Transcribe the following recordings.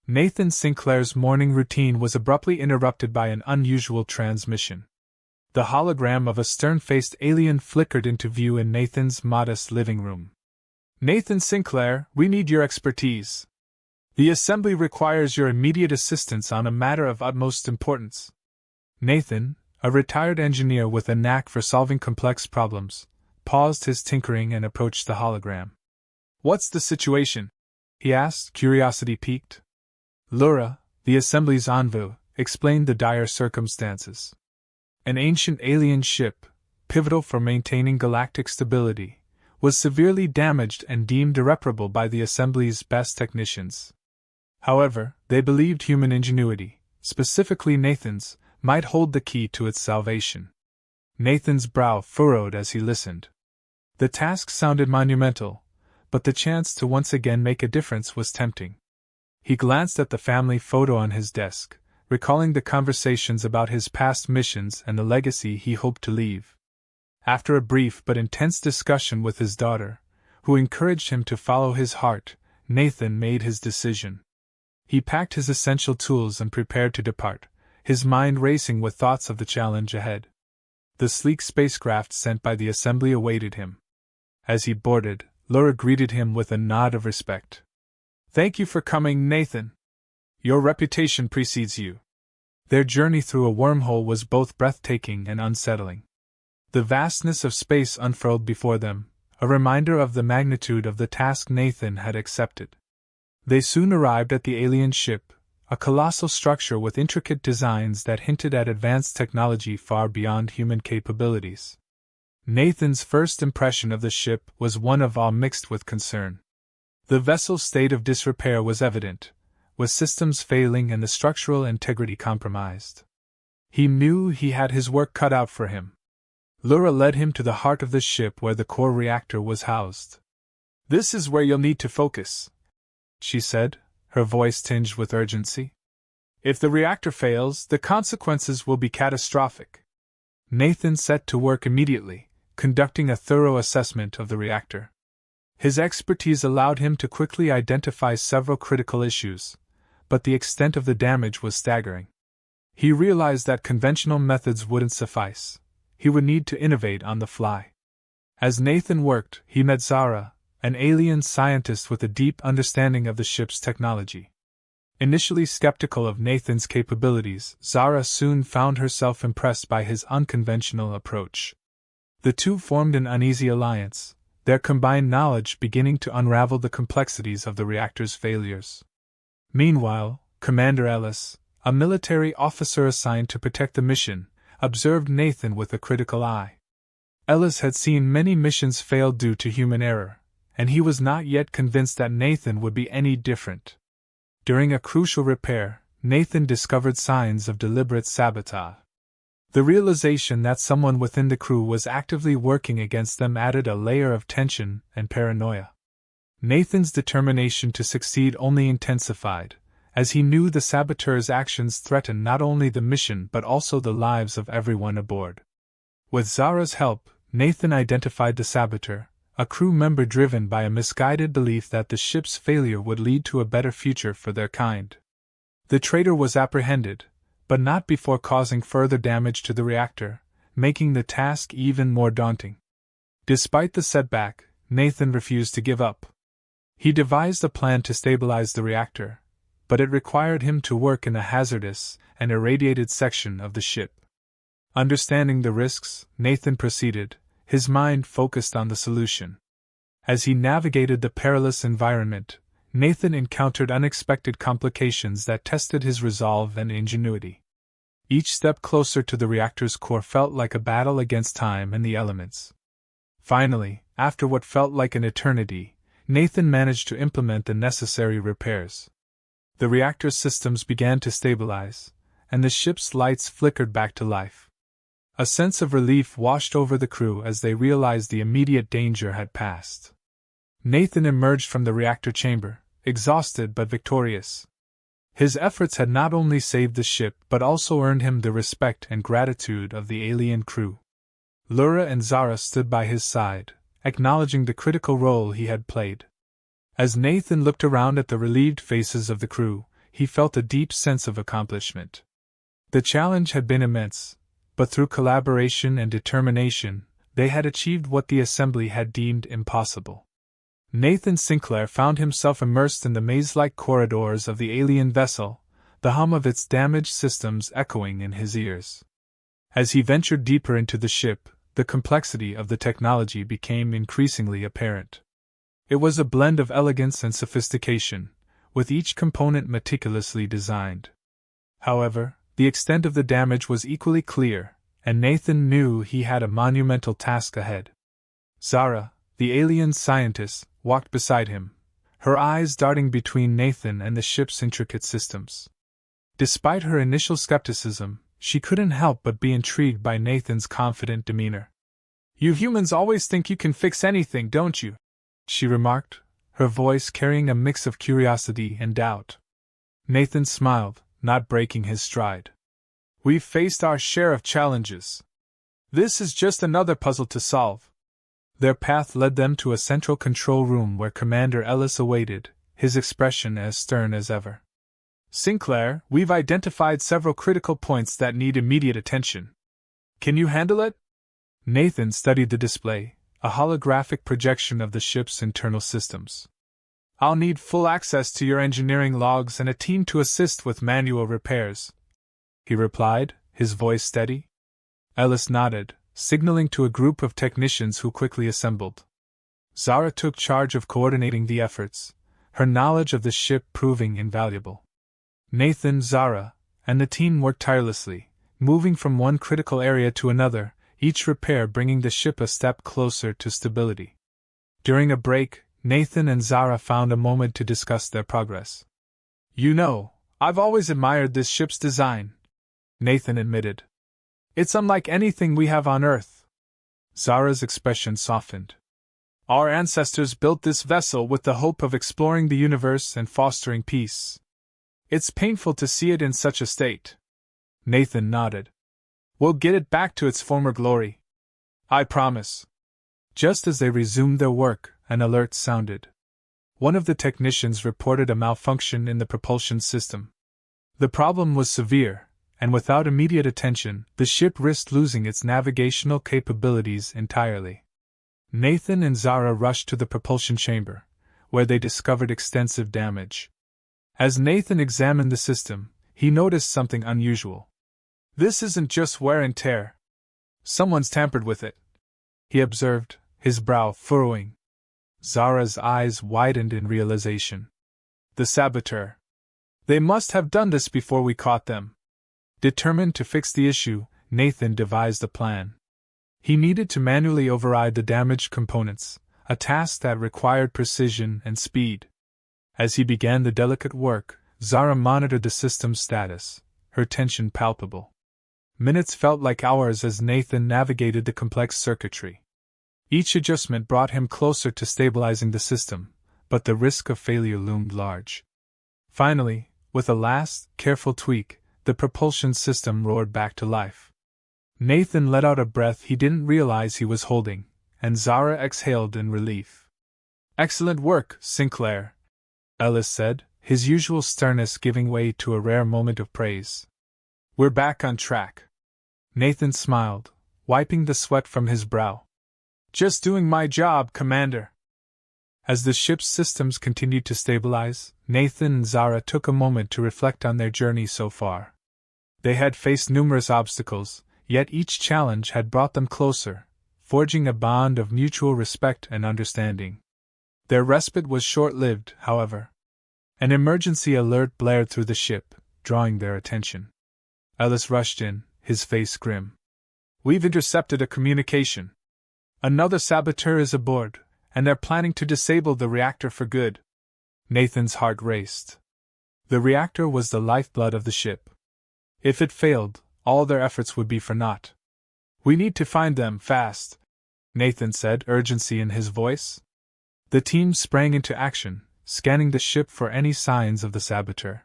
Nathan Sinclair's morning routine was abruptly interrupted by an unusual transmission. The hologram of a stern-faced alien flickered into view in Nathan's modest living room. "Nathan Sinclair, we need your expertise. The assembly requires your immediate assistance on a matter of utmost importance." Nathan, a retired engineer with a knack for solving complex problems, paused his tinkering and approached the hologram. "What's the situation?" he asked, curiosity piqued. Lura, the assembly's envoy, explained the dire circumstances. An ancient alien ship, pivotal for maintaining galactic stability, was severely damaged and deemed irreparable by the assembly's best technicians. However, they believed human ingenuity, specifically Nathan's, might hold the key to its salvation. Nathan's brow furrowed as he listened. The task sounded monumental, but the chance to once again make a difference was tempting. He glanced at the family photo on his desk, recalling the conversations about his past missions and the legacy he hoped to leave. After a brief but intense discussion with his daughter, who encouraged him to follow his heart, Nathan made his decision. He packed his essential tools and prepared to depart, his mind racing with thoughts of the challenge ahead. The sleek spacecraft sent by the assembly awaited him. As he boarded, Laura greeted him with a nod of respect. "Thank you for coming, Nathan. Your reputation precedes you." Their journey through a wormhole was both breathtaking and unsettling. The vastness of space unfurled before them, a reminder of the magnitude of the task Nathan had accepted. They soon arrived at the alien ship, a colossal structure with intricate designs that hinted at advanced technology far beyond human capabilities. Nathan's first impression of the ship was one of awe mixed with concern. The vessel's state of disrepair was evident, with systems failing and the structural integrity compromised. He knew he had his work cut out for him. Lura led him to the heart of the ship where the core reactor was housed. "This is where you'll need to focus," she said, her voice tinged with urgency. "If the reactor fails, the consequences will be catastrophic." Nathan set to work immediately, conducting a thorough assessment of the reactor. His expertise allowed him to quickly identify several critical issues, but the extent of the damage was staggering. He realized that conventional methods wouldn't suffice. He would need to innovate on the fly. As Nathan worked, he met Zara, an alien scientist with a deep understanding of the ship's technology. Initially skeptical of Nathan's capabilities, Zara soon found herself impressed by his unconventional approach. The two formed an uneasy alliance, their combined knowledge beginning to unravel the complexities of the reactor's failures. Meanwhile, Commander Ellis, a military officer assigned to protect the mission, observed Nathan with a critical eye. Ellis had seen many missions fail due to human error, and he was not yet convinced that Nathan would be any different. During a crucial repair, Nathan discovered signs of deliberate sabotage. The realization that someone within the crew was actively working against them added a layer of tension and paranoia. Nathan's determination to succeed only intensified, as he knew the saboteurs' actions threatened not only the mission but also the lives of everyone aboard. With Zara's help, Nathan identified the saboteur, a crew member driven by a misguided belief that the ship's failure would lead to a better future for their kind. The traitor was apprehended, but not before causing further damage to the reactor, making the task even more daunting. Despite the setback, Nathan refused to give up. He devised a plan to stabilize the reactor, but it required him to work in a hazardous and irradiated section of the ship. Understanding the risks, Nathan proceeded, his mind focused on the solution. As he navigated the perilous environment, Nathan encountered unexpected complications that tested his resolve and ingenuity. Each step closer to the reactor's core felt like a battle against time and the elements. Finally, after what felt like an eternity, Nathan managed to implement the necessary repairs. The reactor systems began to stabilize, and the ship's lights flickered back to life. A sense of relief washed over the crew as they realized the immediate danger had passed. Nathan emerged from the reactor chamber, exhausted but victorious. His efforts had not only saved the ship but also earned him the respect and gratitude of the alien crew. Lura and Zara stood by his side, acknowledging the critical role he had played. As Nathan looked around at the relieved faces of the crew, he felt a deep sense of accomplishment. The challenge had been immense, but through collaboration and determination, they had achieved what the assembly had deemed impossible. Nathan Sinclair found himself immersed in the maze-like corridors of the alien vessel, the hum of its damaged systems echoing in his ears. As he ventured deeper into the ship, the complexity of the technology became increasingly apparent. It was a blend of elegance and sophistication, with each component meticulously designed. However, the extent of the damage was equally clear, and Nathan knew he had a monumental task ahead. Zara, the alien scientist, walked beside him, her eyes darting between Nathan and the ship's intricate systems. Despite her initial skepticism, she couldn't help but be intrigued by Nathan's confident demeanor. "You humans always think you can fix anything, don't you?" she remarked, her voice carrying a mix of curiosity and doubt. Nathan smiled, not breaking his stride. "We've faced our share of challenges. This is just another puzzle to solve." Their path led them to a central control room where Commander Ellis awaited, his expression as stern as ever. "Sinclair, we've identified several critical points that need immediate attention. Can you handle it?" Nathan studied the display, a holographic projection of the ship's internal systems. "I'll need full access to your engineering logs and a team to assist with manual repairs," he replied, his voice steady. Ellis nodded, signaling to a group of technicians who quickly assembled. Zara took charge of coordinating the efforts, her knowledge of the ship proving invaluable. Nathan, Zara, and the team worked tirelessly, moving from one critical area to another, each repair bringing the ship a step closer to stability. During a break, Nathan and Zara found a moment to discuss their progress. "You know, I've always admired this ship's design," Nathan admitted. "It's unlike anything we have on Earth." Zara's expression softened. "Our ancestors built this vessel with the hope of exploring the universe and fostering peace. It's painful to see it in such a state." Nathan nodded. "We'll get it back to its former glory. I promise." Just as they resumed their work, an alert sounded. One of the technicians reported a malfunction in the propulsion system. The problem was severe, and without immediate attention, the ship risked losing its navigational capabilities entirely. Nathan and Zara rushed to the propulsion chamber, where they discovered extensive damage. As Nathan examined the system, he noticed something unusual. "This isn't just wear and tear. Someone's tampered with it," he observed, his brow furrowing. Zara's eyes widened in realization. "The saboteur. They must have done this before we caught them." Determined to fix the issue, Nathan devised a plan. He needed to manually override the damaged components, a task that required precision and speed. As he began the delicate work, Zara monitored the system's status, her tension palpable. Minutes felt like hours as Nathan navigated the complex circuitry. Each adjustment brought him closer to stabilizing the system, but the risk of failure loomed large. Finally, with a last, careful tweak, the propulsion system roared back to life. Nathan let out a breath he didn't realize he was holding, and Zara exhaled in relief. "Excellent work, Sinclair," Ellis said, his usual sternness giving way to a rare moment of praise. "We're back on track." Nathan smiled, wiping the sweat from his brow. "Just doing my job, Commander." As the ship's systems continued to stabilize, Nathan and Zara took a moment to reflect on their journey so far. They had faced numerous obstacles, yet each challenge had brought them closer, forging a bond of mutual respect and understanding. Their respite was short-lived, however. An emergency alert blared through the ship, drawing their attention. Ellis rushed in, his face grim. "We've intercepted a communication. Another saboteur is aboard, and they're planning to disable the reactor for good." Nathan's heart raced. The reactor was the lifeblood of the ship. If it failed, all their efforts would be for naught. "We need to find them, fast," Nathan said, urgency in his voice. The team sprang into action, scanning the ship for any signs of the saboteur.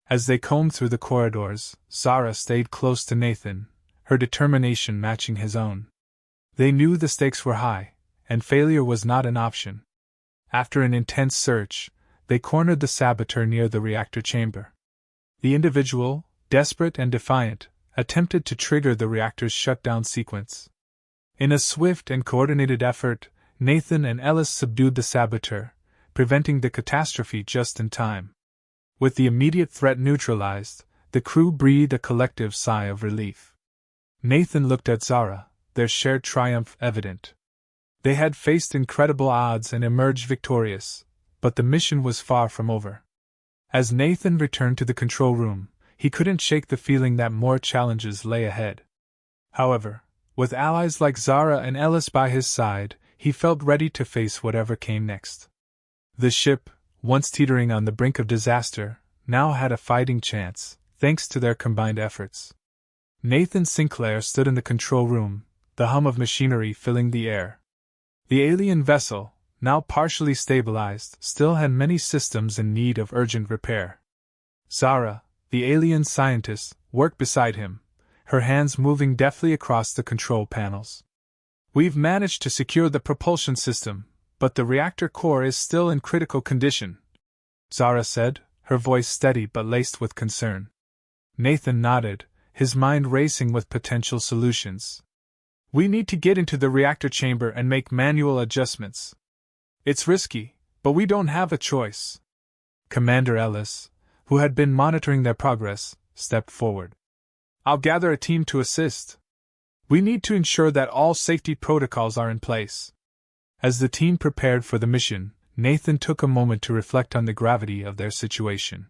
As they combed through the corridors, Zara stayed close to Nathan, her determination matching his own. They knew the stakes were high, and failure was not an option. After an intense search, they cornered the saboteur near the reactor chamber. The individual, desperate and defiant, attempted to trigger the reactor's shutdown sequence. In a swift and coordinated effort, Nathan and Ellis subdued the saboteur, preventing the catastrophe just in time. With the immediate threat neutralized, the crew breathed a collective sigh of relief. Nathan looked at Zara, their shared triumph evident. They had faced incredible odds and emerged victorious, but the mission was far from over. As Nathan returned to the control room, he couldn't shake the feeling that more challenges lay ahead. However, with allies like Zara and Ellis by his side, he felt ready to face whatever came next. The ship, once teetering on the brink of disaster, now had a fighting chance, thanks to their combined efforts. Nathan Sinclair stood in the control room, the hum of machinery filling the air. The alien vessel, now partially stabilized, still had many systems in need of urgent repair. Zara, the alien scientist, worked beside him, her hands moving deftly across the control panels. "We've managed to secure the propulsion system, but the reactor core is still in critical condition," Zara said, her voice steady but laced with concern. Nathan nodded, his mind racing with potential solutions. "We need to get into the reactor chamber and make manual adjustments. It's risky, but we don't have a choice." Commander Ellis, who had been monitoring their progress, stepped forward. "I'll gather a team to assist. We need to ensure that all safety protocols are in place." As the team prepared for the mission, Nathan took a moment to reflect on the gravity of their situation.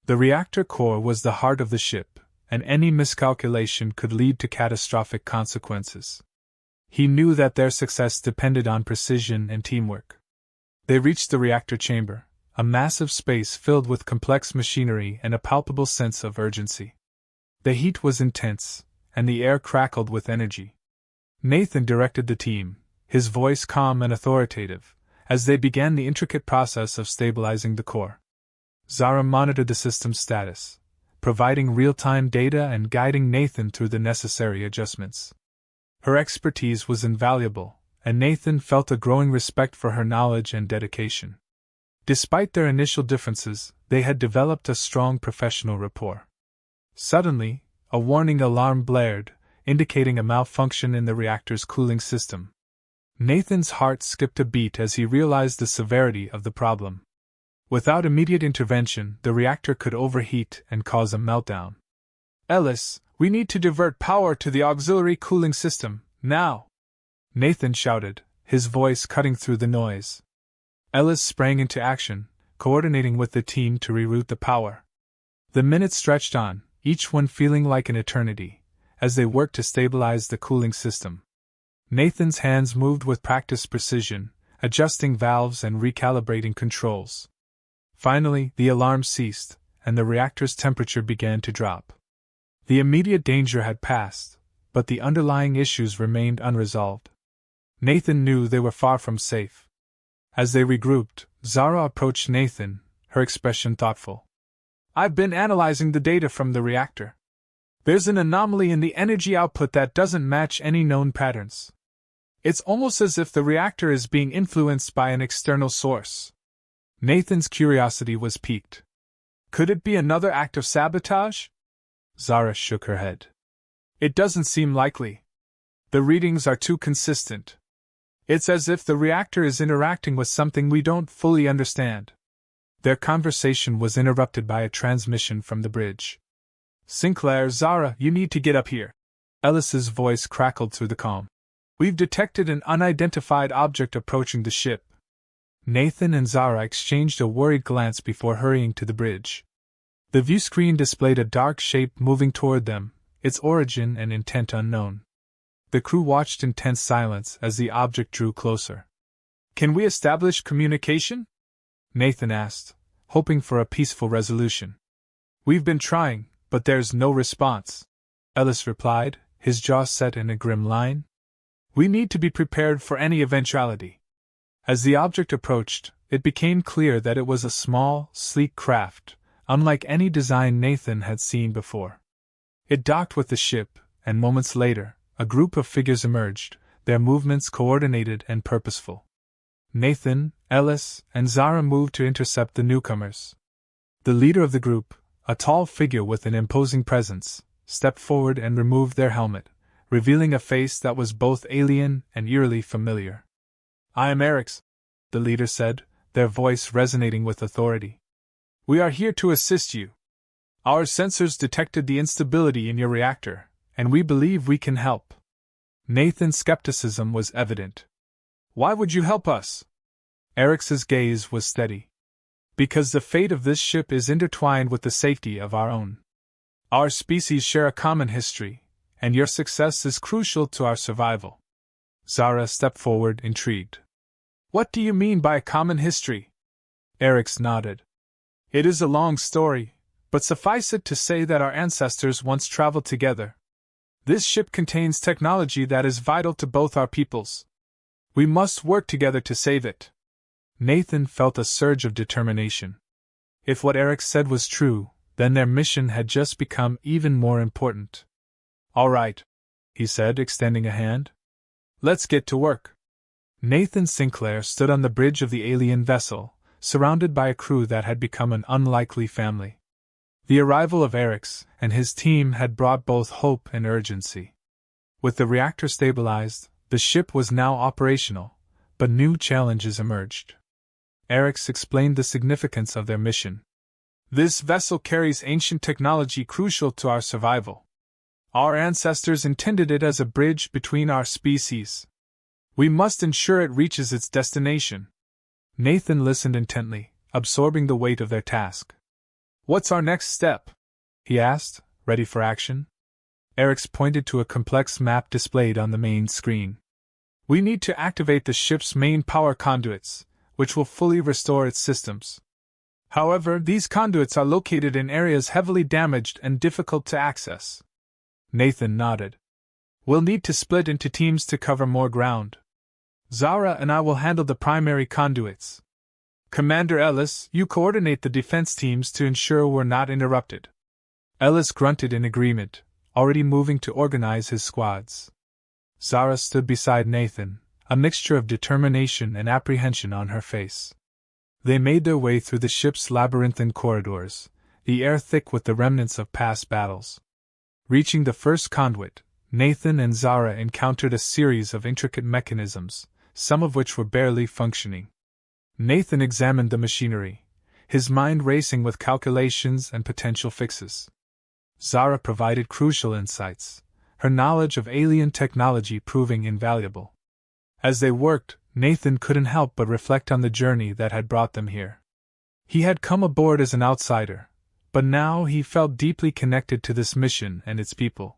The reactor core was the heart of the ship, and any miscalculation could lead to catastrophic consequences. He knew that their success depended on precision and teamwork. They reached the reactor chamber, a massive space filled with complex machinery and a palpable sense of urgency. The heat was intense, and the air crackled with energy. Nathan directed the team, his voice calm and authoritative, as they began the intricate process of stabilizing the core. Zara monitored the system's status, providing real-time data and guiding Nathan through the necessary adjustments. Her expertise was invaluable, and Nathan felt a growing respect for her knowledge and dedication. Despite their initial differences, they had developed a strong professional rapport. Suddenly, a warning alarm blared, indicating a malfunction in the reactor's cooling system. Nathan's heart skipped a beat as he realized the severity of the problem. Without immediate intervention, the reactor could overheat and cause a meltdown. "Ellis, we need to divert power to the auxiliary cooling system, now!" Nathan shouted, his voice cutting through the noise. Ellis sprang into action, coordinating with the team to reroute the power. The minutes stretched on, each one feeling like an eternity, as they worked to stabilize the cooling system. Nathan's hands moved with practiced precision, adjusting valves and recalibrating controls. Finally, the alarm ceased, and the reactor's temperature began to drop. The immediate danger had passed, but the underlying issues remained unresolved. Nathan knew they were far from safe. As they regrouped, Zara approached Nathan, her expression thoughtful. "I've been analyzing the data from the reactor. There's an anomaly in the energy output that doesn't match any known patterns. It's almost as if the reactor is being influenced by an external source." Nathan's curiosity was piqued. "Could it be another act of sabotage?" Zara shook her head. "It doesn't seem likely. The readings are too consistent. It's as if the reactor is interacting with something we don't fully understand." Their conversation was interrupted by a transmission from the bridge. "Sinclair, Zara, you need to get up here." Ellis's voice crackled through the calm. "We've detected an unidentified object approaching the ship." Nathan and Zara exchanged a worried glance before hurrying to the bridge. The view screen displayed a dark shape moving toward them, its origin and intent unknown. The crew watched in tense silence as the object drew closer. "Can we establish communication?" Nathan asked, hoping for a peaceful resolution. "We've been trying, but there's no response," Ellis replied, his jaw set in a grim line. "We need to be prepared for any eventuality." As the object approached, it became clear that it was a small, sleek craft, unlike any design Nathan had seen before. It docked with the ship, and moments later, a group of figures emerged, their movements coordinated and purposeful. Nathan, Ellis, and Zara moved to intercept the newcomers. The leader of the group, a tall figure with an imposing presence, stepped forward and removed their helmet, revealing a face that was both alien and eerily familiar. "I am Eric's," the leader said, their voice resonating with authority. "We are here to assist you. Our sensors detected the instability in your reactor, and we believe we can help." Nathan's skepticism was evident. "Why would you help us?" Eric's gaze was steady. "Because the fate of this ship is intertwined with the safety of our own. Our species share a common history, and your success is crucial to our survival." Zara stepped forward, intrigued. "What do you mean by a common history?" Eric's nodded. "It is a long story, but suffice it to say that our ancestors once traveled together. This ship contains technology that is vital to both our peoples. We must work together to save it." Nathan felt a surge of determination. If what Eric said was true, then their mission had just become even more important. "All right," he said, extending a hand. "Let's get to work." Nathan Sinclair stood on the bridge of the alien vessel, surrounded by a crew that had become an unlikely family. The arrival of Eric's and his team had brought both hope and urgency. With the reactor stabilized, the ship was now operational, but new challenges emerged. Eric's explained the significance of their mission. "This vessel carries ancient technology crucial to our survival. Our ancestors intended it as a bridge between our species. We must ensure it reaches its destination." Nathan listened intently, absorbing the weight of their task. "What's our next step?" he asked, ready for action. Eric's pointed to a complex map displayed on the main screen. "We need to activate the ship's main power conduits, which will fully restore its systems. However, these conduits are located in areas heavily damaged and difficult to access." Nathan nodded. "We'll need to split into teams to cover more ground. Zara and I will handle the primary conduits. Commander Ellis, you coordinate the defense teams to ensure we're not interrupted." Ellis grunted in agreement, already moving to organize his squads. Zara stood beside Nathan, a mixture of determination and apprehension on her face. They made their way through the ship's labyrinthine corridors, the air thick with the remnants of past battles. Reaching the first conduit, Nathan and Zara encountered a series of intricate mechanisms, some of which were barely functioning. Nathan examined the machinery, his mind racing with calculations and potential fixes. Zara provided crucial insights, her knowledge of alien technology proving invaluable. As they worked, Nathan couldn't help but reflect on the journey that had brought them here. He had come aboard as an outsider, but now he felt deeply connected to this mission and its people.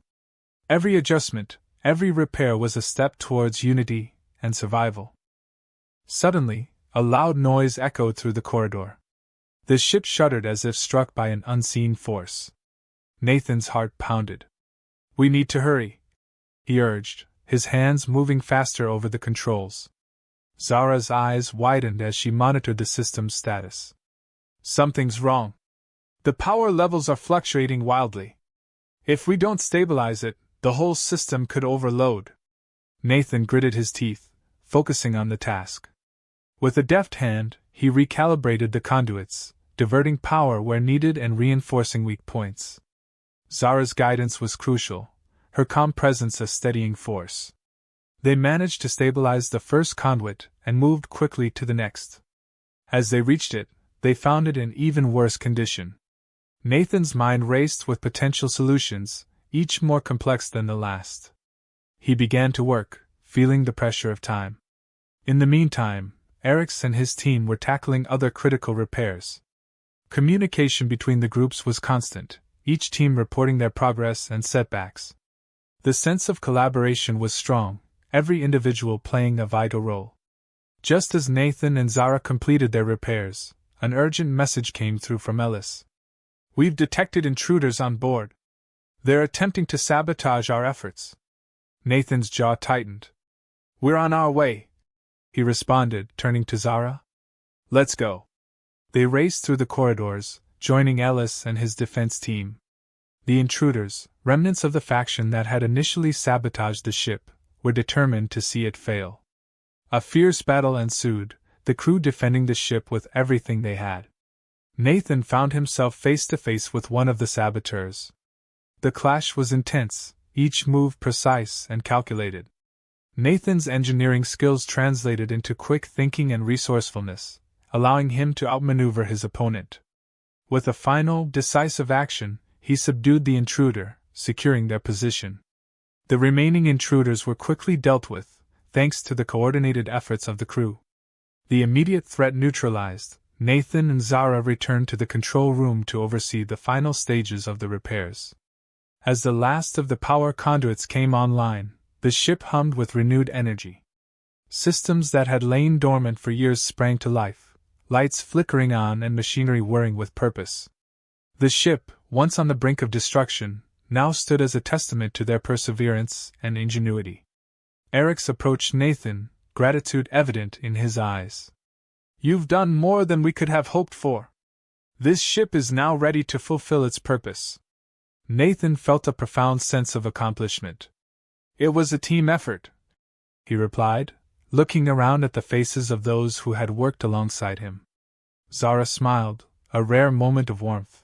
Every adjustment, every repair was a step towards unity and survival. Suddenly, a loud noise echoed through the corridor. The ship shuddered as if struck by an unseen force. Nathan's heart pounded. "We need to hurry," he urged, his hands moving faster over the controls. Zara's eyes widened as she monitored the system's status. "Something's wrong. The power levels are fluctuating wildly. If we don't stabilize it, the whole system could overload." Nathan gritted his teeth, focusing on the task. With a deft hand, he recalibrated the conduits, diverting power where needed and reinforcing weak points. Zara's guidance was crucial, her calm presence a steadying force. They managed to stabilize the first conduit and moved quickly to the next. As they reached it, they found it in even worse condition. Nathan's mind raced with potential solutions, each more complex than the last. He began to work, feeling the pressure of time. In the meantime, Eric's and his team were tackling other critical repairs. Communication between the groups was constant, each team reporting their progress and setbacks. The sense of collaboration was strong, every individual playing a vital role. Just as Nathan and Zara completed their repairs, an urgent message came through from Ellis. "We've detected intruders on board. They're attempting to sabotage our efforts." Nathan's jaw tightened. "We're on our way," he responded, turning to Zara. "Let's go." They raced through the corridors, joining Ellis and his defense team. The intruders, remnants of the faction that had initially sabotaged the ship, were determined to see it fail. A fierce battle ensued, the crew defending the ship with everything they had. Nathan found himself face to face with one of the saboteurs. The clash was intense, each move precise and calculated. Nathan's engineering skills translated into quick thinking and resourcefulness, allowing him to outmaneuver his opponent. With a final, decisive action, he subdued the intruder, securing their position. The remaining intruders were quickly dealt with, thanks to the coordinated efforts of the crew. The immediate threat neutralized, Nathan and Zara returned to the control room to oversee the final stages of the repairs. As the last of the power conduits came online, the ship hummed with renewed energy. Systems that had lain dormant for years sprang to life, lights flickering on and machinery whirring with purpose. The ship, once on the brink of destruction, now stood as a testament to their perseverance and ingenuity. Eric's approached Nathan, gratitude evident in his eyes. "You've done more than we could have hoped for. This ship is now ready to fulfill its purpose." Nathan felt a profound sense of accomplishment. "It was a team effort," he replied, looking around at the faces of those who had worked alongside him. Zara smiled, a rare moment of warmth.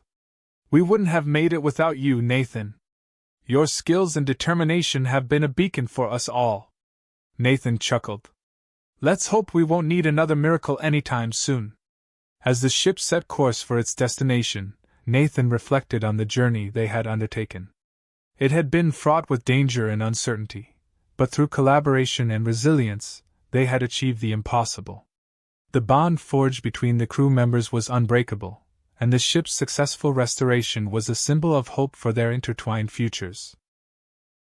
"We wouldn't have made it without you, Nathan. Your skills and determination have been a beacon for us all." Nathan chuckled. "Let's hope we won't need another miracle anytime soon." As the ship set course for its destination, Nathan reflected on the journey they had undertaken. It had been fraught with danger and uncertainty, but through collaboration and resilience, they had achieved the impossible. The bond forged between the crew members was unbreakable, and the ship's successful restoration was a symbol of hope for their intertwined futures.